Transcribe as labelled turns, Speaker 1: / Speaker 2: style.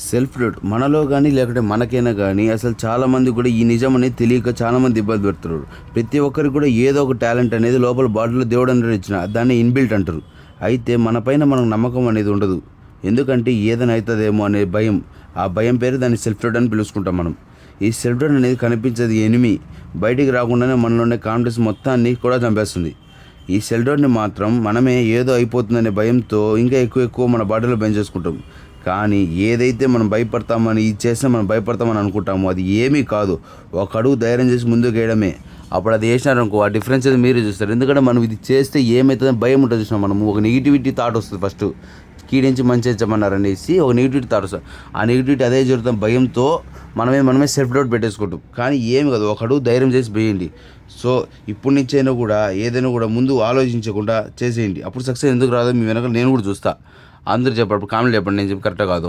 Speaker 1: Self doubt మనలో కానీ లేకుంటే మనకైనా కానీ అసలు చాలామంది కూడా ఈ నిజం అనేది తెలియక చాలామంది ఇబ్బంది పెడుతున్నారు. ప్రతి ఒక్కరికి కూడా ఏదో ఒక టాలెంట్ అనేది లోపల బాడీలో దేవుడు అనేది ఇచ్చిన దాన్ని ఇన్బిల్ట్ అంటారు. అయితే మన పైన మనకు నమ్మకం అనేది ఉండదు. ఎందుకంటే ఏదైనా అవుతుందేమో అనే భయం. ఆ భయం పేరు దాన్ని సెల్ఫ్ డౌట్ అని పిలుచుకుంటాం మనం. ఈ సెల్ఫ్ డౌట్ అనేది కనిపించేది ఎనిమి. బయటికి రాకుండానే మనలోనే కాన్ఫిడెన్స్ మొత్తాన్ని కూడా చంపేస్తుంది. ఈ సెల్ఫ్ డౌట్ని మాత్రం మనమే ఏదో అయిపోతుందనే భయంతో ఇంకా ఎక్కువ మన బాడీలో పెంచేసుకుంటాం. కానీ ఏదైతే మనం భయపడతామని ఇది చేస్తే మనం భయపడతామని అనుకుంటామో అది ఏమీ కాదు. ఒక అడుగు ధైర్యం చేసి ముందుకు వేయడమే. అప్పుడు అది వేసినారనుకో ఆ డిఫరెన్స్ అయితే మీరే చూస్తారు. ఎందుకంటే మనం ఇది చేస్తే ఏమవుతుందని భయం ఉంటుంది చూసినా. మనం ఒక నెగిటివిటీ థాట్ వస్తుంది ఫస్ట్. కీడించి మంచి ఇచ్చమన్నారనేసి ఒక నెగిటివిటీ థాట్ వస్తుంది. ఆ నెగిటివిటీ అదే జరుగుతుంది భయంతో మనమే సెల్ఫ్ డౌట్ పెట్టేసుకుంటాం. కానీ ఏమి కాదు, ఒక అడుగు ధైర్యం చేసి వేయండి. సో ఇప్పటి నుంచైనా కూడా ఏదైనా కూడా ముందు ఆలోచించకుండా చేసేయండి. అప్పుడు సక్సెస్ ఎందుకు రాదో మీ వెనక నేను కూడా చూస్తా. అందరూ చెప్పండి, కామెంట్ చెప్పండి నేను చెప్పి కరెక్టా కాదు.